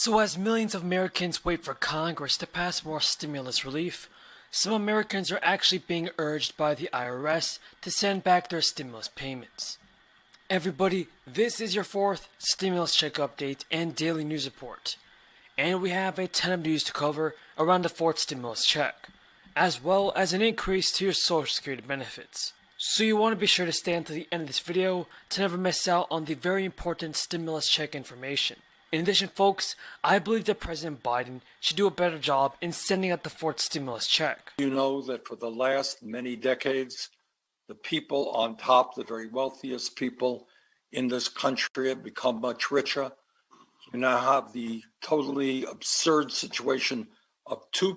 So as millions of Americans wait for Congress to pass more stimulus relief, some Americans are actually being urged by the IRS to send back their stimulus payments. Everybody, this is your fourth stimulus check update and daily news report. And we have a ton of news to cover around the fourth stimulus check, as well as an increase to your Social Security benefits. So you want to be sure to stay until the end of this video to never miss out on the very important stimulus check information. In addition, folks, I believe that President Biden should do a better job in sending out the fourth stimulus check. You know that for the last many decades, the people on top, the very wealthiest people in this country, have become much richer. You now have the totally absurd situation of two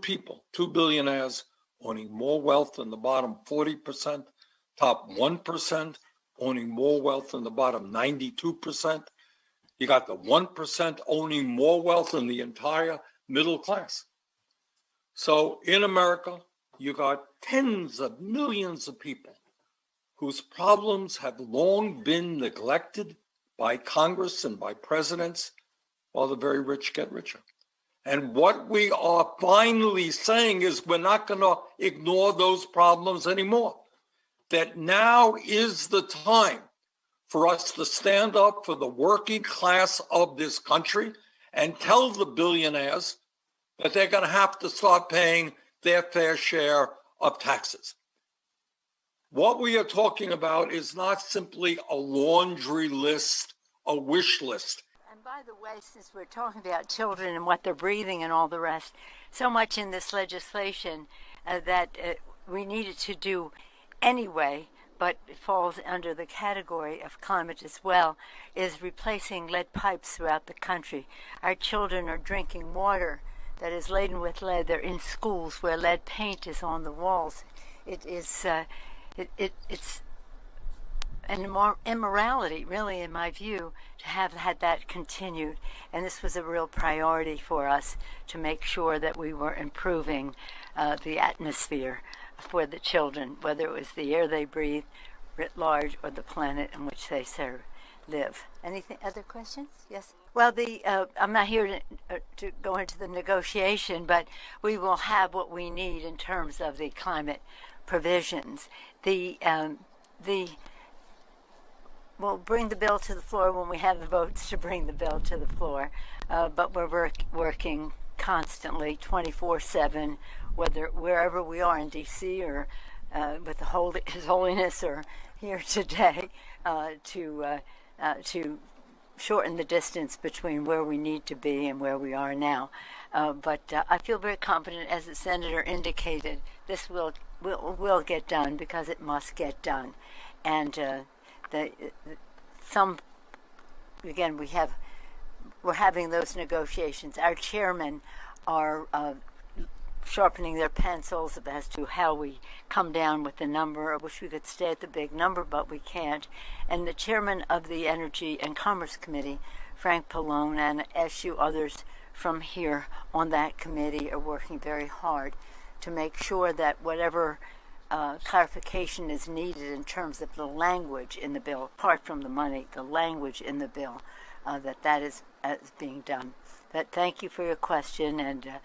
billionaires owning more wealth than the bottom 40%, top 1% owning more wealth than the bottom 92%. You got the 1% owning more wealth than the entire middle class. So in America, you got tens of millions of people whose problems have long been neglected by Congress and by presidents, while the very rich get richer. And what we are finally saying is we're not going to ignore those problems anymore. That now is the time for us to stand up for the working class of this country and tell the billionaires that they're going to have to start paying their fair share of taxes. What we are talking about is not simply a laundry list, a wish list. And by the way, since we're talking about children and what they're breathing and all the rest, so much in this legislation that we needed to do anyway, but it falls under the category of climate as well, is replacing lead pipes throughout the country. Our children are drinking water that is laden with lead. They're in schools where lead paint is on the walls. It's an immorality, really, in my view, to have had that continued. And this was a real priority for us to make sure that we were improving the atmosphere for the children, whether it was the air they breathe writ large or the planet in which they live. Anything, other questions? Yes? Well, I'm not here to go into the negotiation, but we will have what we need in terms of the climate provisions. We'll bring the bill to the floor when we have the votes to bring the bill to the floor, but we're working constantly, 24/7, wherever we are in D.C. or with His Holiness or here today, to shorten the distance between where we need to be and where we are now. But I feel very confident, as the Senator indicated, this will get done because it must get done. And we're having those negotiations. Our chairmen are sharpening their pencils as to how we come down with the number. I wish we could stay at the big number, but we can't. And the chairman of the Energy and Commerce Committee, Frank Pallone, and as few others from here on that committee are working very hard to make sure that whatever clarification is needed in terms of the language in the bill, apart from the money, the language in the bill, that is being done. But thank you for your question, and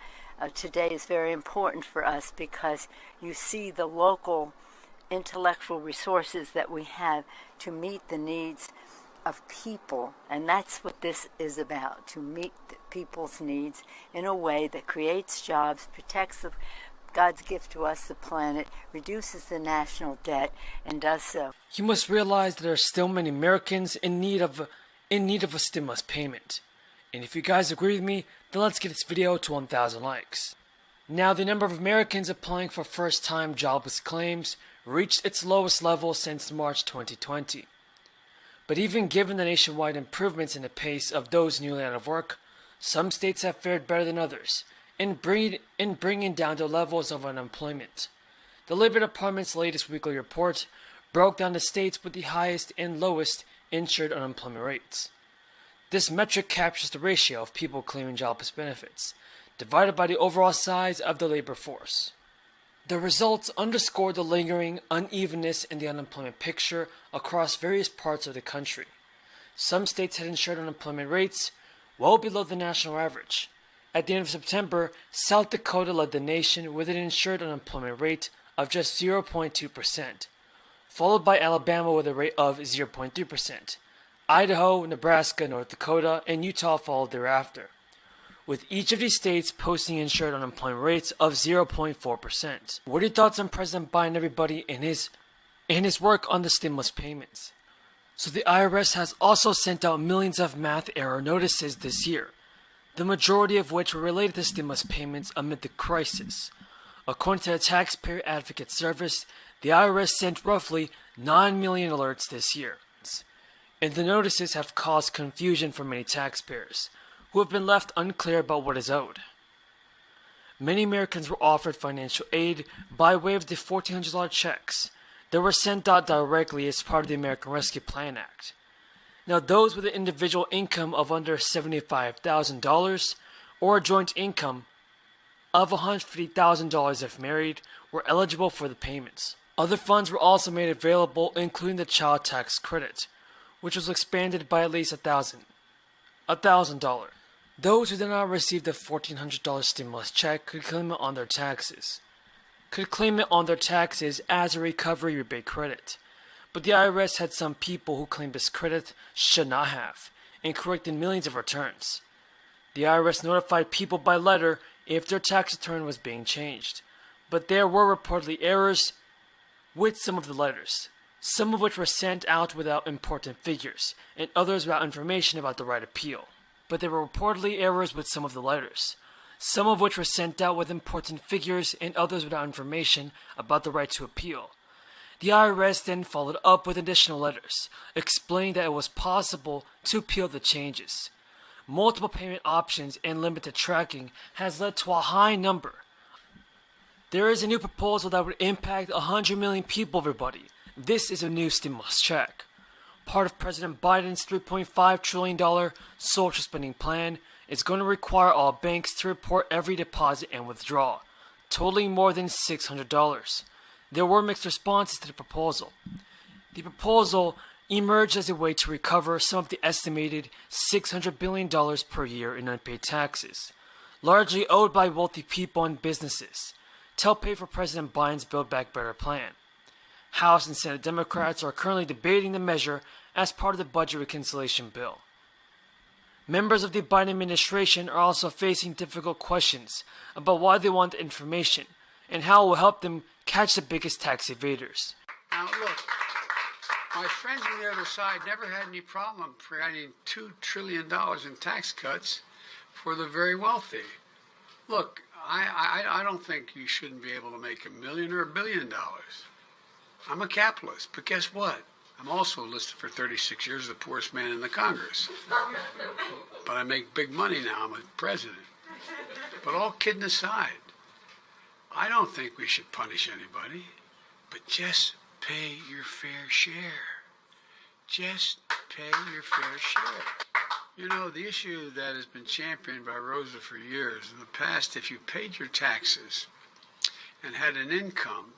today is very important for us because you see the local intellectual resources that we have to meet the needs of people, and that's what this is about, to meet people's needs in a way that creates jobs, protects God's gift to us, the planet, reduces the national debt, and does so. You must realize that there are still many Americans in need of a stimulus payment. And if you guys agree with me, then let's get this video to 1,000 likes. Now, the number of Americans applying for first-time jobless claims reached its lowest level since March 2020. But even given the nationwide improvements in the pace of those newly out of work, some states have fared better than others in bringing down the levels of unemployment. The Labor Department's latest weekly report broke down the states with the highest and lowest insured unemployment rates. This metric captures the ratio of people claiming jobless benefits, divided by the overall size of the labor force. The results underscore the lingering unevenness in the unemployment picture across various parts of the country. Some states had insured unemployment rates well below the national average. At the end of September, South Dakota led the nation with an insured unemployment rate of just 0.2%, followed by Alabama with a rate of 0.3%. Idaho, Nebraska, North Dakota, and Utah followed thereafter, with each of these states posting insured unemployment rates of 0.4%. What are your thoughts on President Biden, everybody, and his work on the stimulus payments? So the IRS has also sent out millions of math error notices this year, the majority of which were related to stimulus payments amid the crisis. According to the Taxpayer Advocate Service, the IRS sent roughly 9 million alerts this year, and the notices have caused confusion for many taxpayers, who have been left unclear about what is owed. Many Americans were offered financial aid by way of the $1,400 checks that were sent out directly as part of the American Rescue Plan Act. Now, those with an individual income of under $75,000 or a joint income of $150,000 if married were eligible for the payments. Other funds were also made available, including the child tax credit, which was expanded by at least $1,000. Those who did not receive the $1,400 stimulus check could claim it on their taxes. As a recovery rebate credit. But the IRS had some people who claimed this credit should not have, and corrected millions of returns. The IRS notified people by letter if their tax return was being changed, but there were reportedly errors with some of the letters, some of which were sent out without important figures, and others without information about the right appeal. But there were reportedly errors with some of the letters, some of which were sent out with important figures and others without information about the right to appeal. The IRS then followed up with additional letters, explaining that it was possible to appeal the changes. Multiple payment options and limited tracking has led to a high number. There is a new proposal that would impact 100 million people, everybody. This is a new stimulus check, part of President Biden's $3.5 trillion social spending plan. Is going to require all banks to report every deposit and withdrawal, totaling more than $600. There were mixed responses to the proposal. The proposal emerged as a way to recover some of the estimated $600 billion per year in unpaid taxes, largely owed by wealthy people and businesses, to help pay for President Biden's Build Back Better plan. House and Senate Democrats are currently debating the measure as part of the budget reconciliation bill. Members of the Biden administration are also facing difficult questions about why they want the information and how it will help them catch the biggest tax evaders. Now look, my friends on the other side never had any problem creating $2 trillion in tax cuts for the very wealthy. Look, I don't think you shouldn't be able to make $1 million or $1 billion. I'm a capitalist, but guess what? I'm also listed for 36 years as the poorest man in the Congress. But I make big money now. I'm a president. But all kidding aside, I don't think we should punish anybody, but just pay your fair share. Just pay your fair share. You know, the issue that has been championed by Rosa for years, in the past, if you paid your taxes and had an income